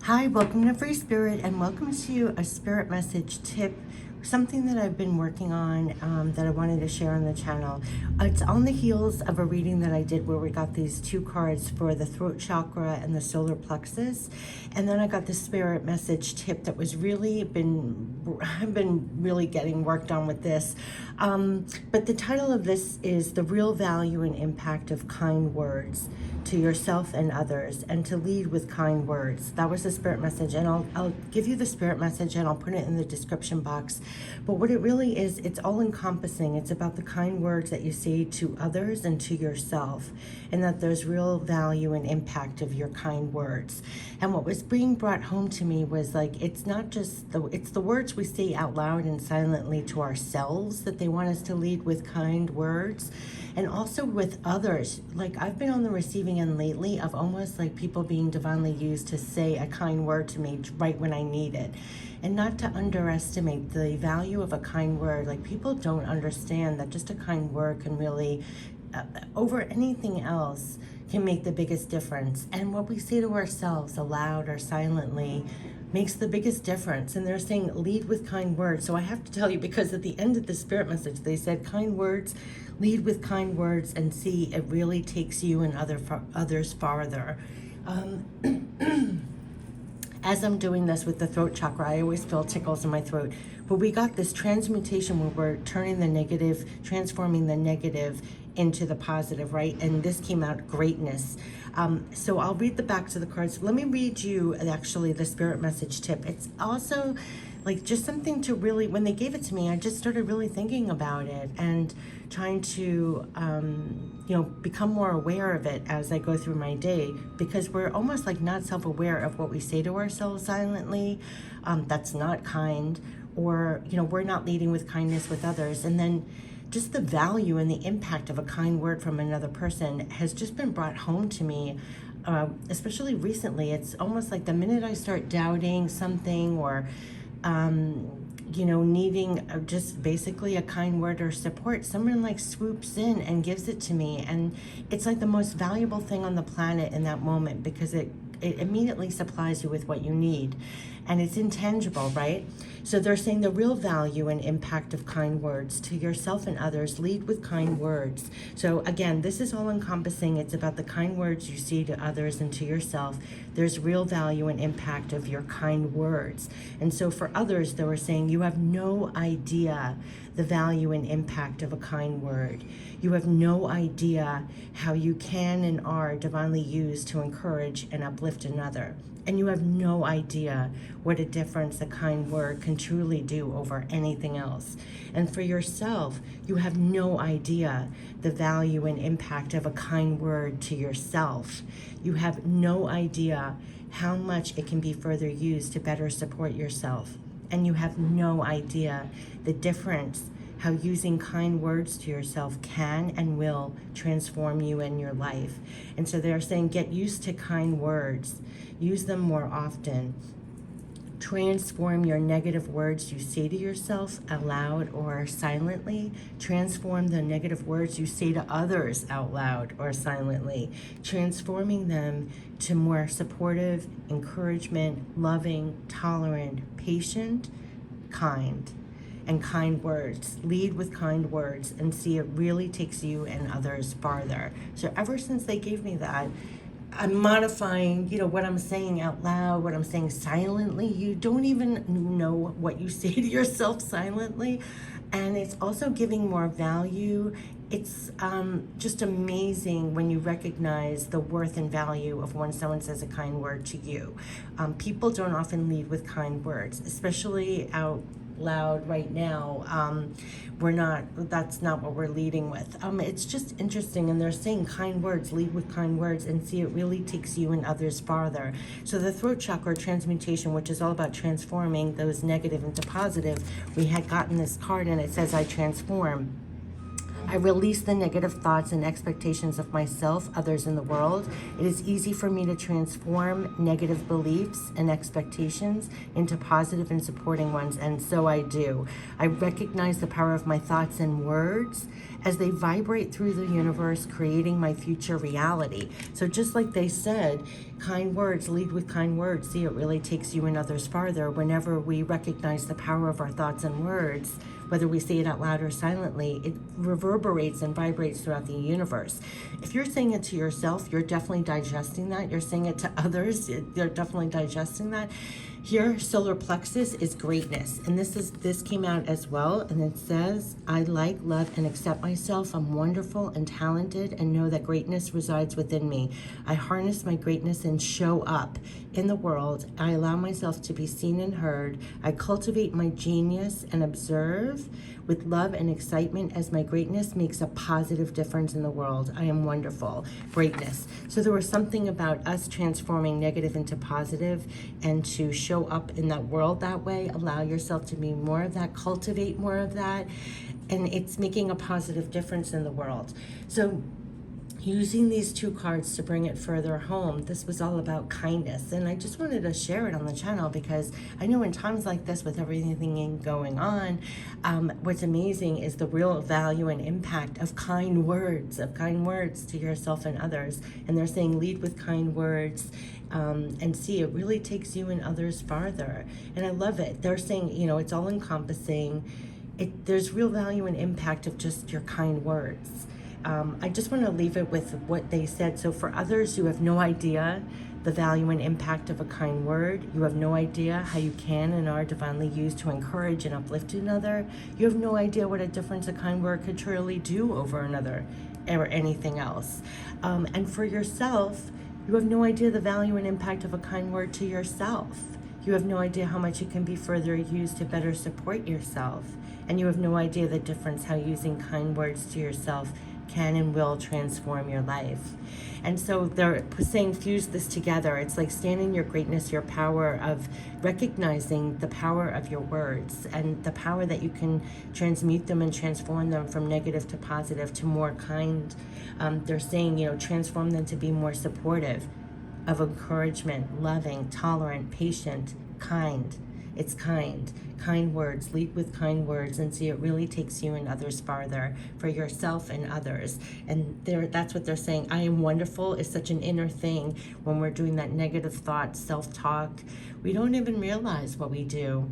Hi, welcome to Free Spirit, and welcome to a spirit message tip, something that I've been working on that I wanted to share on the channel. It's on the heels of a reading that I did where we got these two cards for the throat chakra and the solar plexus, and then I got the spirit message tip that was I've been really getting worked on with this. But the title of this is The Real Value and Impact of Kind Words to Yourself and Others, and to lead with kind words. That was the spirit message, and I'll give you the spirit message and I'll put it in the description box. But what it really is, it's all encompassing. It's about the kind words that you say to others and to yourself, and that there's real value and impact of your kind words. And what was being brought home to me was like, it's not just it's the words we say out loud and silently to ourselves that they want us to lead with kind words, and also with others. Like, I've been on the receiving end lately of almost like people being divinely used to say a kind word to me right when I need it. And not to underestimate the value of a kind word. Like, people don't understand that just a kind word can really, over anything else, can make the biggest difference. And what we say to ourselves aloud or silently makes the biggest difference. And they're saying lead with kind words. So I have to tell you, because at the end of the spirit message they said kind words, lead with kind words, and see, it really takes you and others farther. As I'm doing this with the throat chakra, I always feel tickles in my throat. But we got this transmutation where we're turning the negative, transforming the negative into the positive, right? And this came out greatness. So I'll read the backs of the cards. Let me read you actually the spirit message tip. It's also like just something to really, when they gave it to me, I just started really thinking about it and trying to, become more aware of it as I go through my day, because we're almost like not self-aware of what we say to ourselves silently. That's not kind, or, we're not leading with kindness with others. And then just the value and the impact of a kind word from another person has just been brought home to me, especially recently. It's almost like the minute I start doubting something, or needing just basically a kind word or support, someone like swoops in and gives it to me. And it's like the most valuable thing on the planet in that moment, because it immediately supplies you with what you need. And it's intangible, right? So they're saying the real value and impact of kind words to yourself and others, lead with kind words. So again, this is all encompassing. It's about the kind words you say to others and to yourself. There's real value and impact of your kind words. And so for others, they were saying you have no idea the value and impact of a kind word. You have no idea how you can and are divinely used to encourage and uplift another. And you have no idea what a difference a kind word can truly do over anything else. And for yourself, you have no idea the value and impact of a kind word to yourself. You have no idea how much it can be further used to better support yourself. And you have no idea the difference how using kind words to yourself can and will transform you and your life. And so they're saying get used to kind words. Use them more often. Transform your negative words you say to yourself aloud or silently. Transform the negative words you say to others out loud or silently. Transforming them to more supportive, encouragement, loving, tolerant, patient, kind. And kind words. Lead with kind words, and see, it really takes you and others farther. So ever since they gave me that, I'm modifying, what I'm saying out loud, what I'm saying silently. You don't even know what you say to yourself silently. And it's also giving more value. It's just amazing when you recognize the worth and value of when someone says a kind word to you. People don't often lead with kind words, especially out loud right now. That's not what we're leading with. It's just interesting. And they're saying kind words, lead with kind words, and see, it really takes you and others farther. So the throat chakra transmutation, which is all about transforming those negative into positive, we had gotten this card and it says I transform. I release the negative thoughts and expectations of myself, others, in the world. It is easy for me to transform negative beliefs and expectations into positive and supporting ones, and so I do. I recognize the power of my thoughts and words as they vibrate through the universe, creating my future reality. So just like they said, kind words lead with kind words. See, it really takes you and others farther whenever we recognize the power of our thoughts and words. Whether we say it out loud or silently, it reverberates and vibrates throughout the universe. If you're saying it to yourself, you're definitely digesting that. You're saying it to others, they're definitely digesting that. Here, solar plexus is greatness. And this came out as well. And it says, I like, love, and accept myself. I'm wonderful and talented and know that greatness resides within me. I harness my greatness and show up in the world. I allow myself to be seen and heard. I cultivate my genius and observe with love and excitement as my greatness makes a positive difference in the world. I am wonderful. Greatness. So there was something about us transforming negative into positive and to show up in that world that way. Allow yourself to be more of that, cultivate more of that, and it's making a positive difference in the world. So using these two cards to bring it further home, this was all about kindness. And I just wanted to share it on the channel because I know in times like this with everything going on, what's amazing is the real value and impact of kind words to yourself and others. And they're saying lead with kind words. And see, it really takes you and others farther. And I love it. They're saying, it's all encompassing. There's real value and impact of just your kind words. I just want to leave it with what they said. So for others, you have no idea the value and impact of a kind word. You have no idea how you can and are divinely used to encourage and uplift another. You have no idea what a difference a kind word could truly do over another or anything else. And for yourself, you have no idea the value and impact of a kind word to yourself. You have no idea how much it can be further used to better support yourself. And you have no idea the difference how using kind words to yourself can and will transform your life. And so they're saying fuse this together. It's like stand in your greatness, your power of recognizing the power of your words and the power that you can transmute them and transform them from negative to positive to more kind. They're saying, transform them to be more supportive, of encouragement, loving, tolerant, patient, kind. It's kind words. Lead with kind words, and see, it really takes you and others farther for yourself and others. And that's what they're saying. I am wonderful is such an inner thing. When we're doing that negative thought, self-talk, we don't even realize what we do.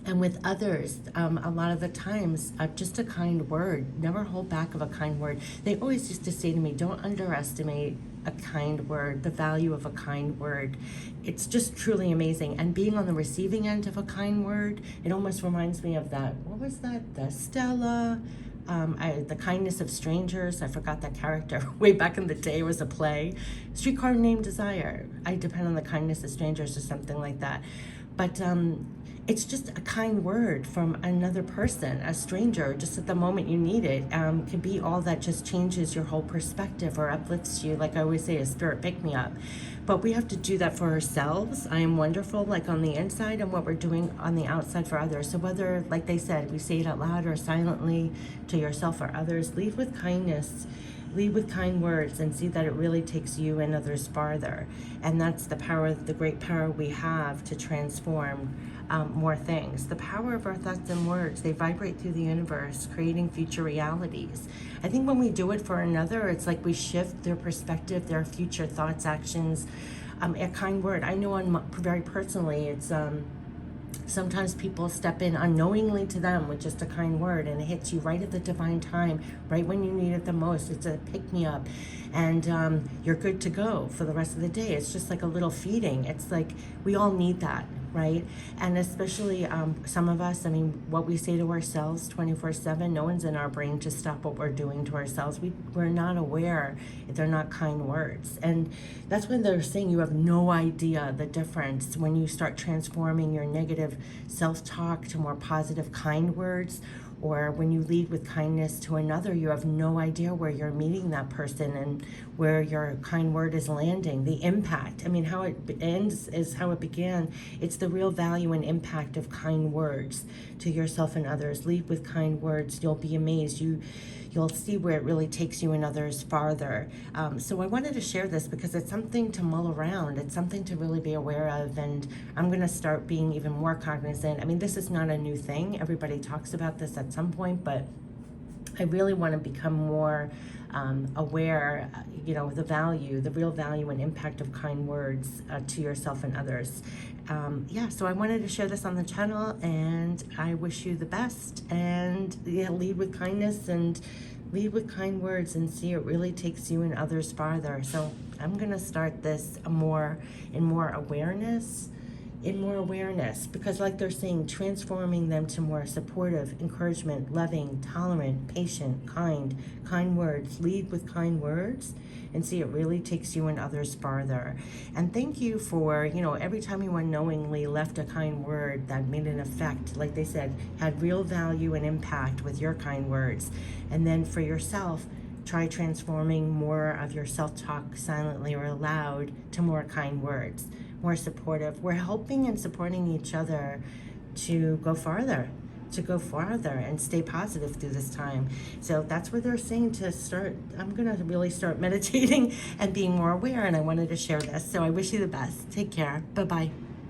And with others, a lot of the times, just a kind word. Never hold back of a kind word. They always used to say to me, don't underestimate a kind word, the value of a kind word. It's just truly amazing. And being on the receiving end of a kind word, it almost reminds me of that. What was that? The Stella, The Kindness of Strangers. I forgot that character. Way back in the day, it was a play. Streetcar Named Desire. I depend on the kindness of strangers or something like that. But it's just a kind word from another person, a stranger, just at the moment you need it, can be all that just changes your whole perspective or uplifts you. Like I always say, a spirit pick-me-up. But we have to do that for ourselves. I am wonderful, like on the inside, and what we're doing on the outside for others. So whether, like they said, we say it out loud or silently to yourself or others, lead with kindness. Lead with kind words and see that it really takes you and others farther. And that's the power, the great power we have to transform more things. The power of our thoughts and words, they vibrate through the universe, creating future realities. I think when we do it for another, it's like we shift their perspective, their future thoughts, actions. A kind word, I know very personally, it's sometimes people step in unknowingly to them with just a kind word, and it hits you right at the divine time, right when you need it the most. It's a pick-me-up, and you're good to go for the rest of the day. It's just like a little feeding. It's like we all need that, right? And especially some of us, what we say to ourselves 24/7, no one's in our brain to stop what we're doing to ourselves. We're not aware if they're not kind words. And that's when they're saying you have no idea the difference when you start transforming your negative self-talk to more positive kind words, Or when you lead with kindness to another, you have no idea where you're meeting that person and where your kind word is landing. The impact, I mean, how it ends is how it began. It's the real value and impact of kind words to yourself and others. Lead with kind words. You'll be amazed. You'll see where it really takes you and others farther. So I wanted to share this because it's something to mull around. It's something to really be aware of, and I'm going to start being even more cognizant. I mean, this is not a new thing. Everybody talks about this at some point, but I really want to become more aware, the real value and impact of kind words to yourself and others. So I wanted to share this on the channel, and I wish you the best. And lead with kindness and lead with kind words, and see it really takes you and others farther. So I'm going to start this in more awareness. Because like they're saying, transforming them to more supportive, encouragement, loving, tolerant, patient, kind words. Lead with kind words, and see it really takes you and others farther. And thank you for, every time you unknowingly left a kind word that made an effect, like they said, had real value and impact with your kind words. And then for yourself, try transforming more of your self-talk silently or aloud to more kind words, more supportive. We're helping and supporting each other to go farther and stay positive through this time. So that's what they're saying to start. I'm going to really start meditating and being more aware, and I wanted to share this. So I wish you the best. Take care. Bye-bye.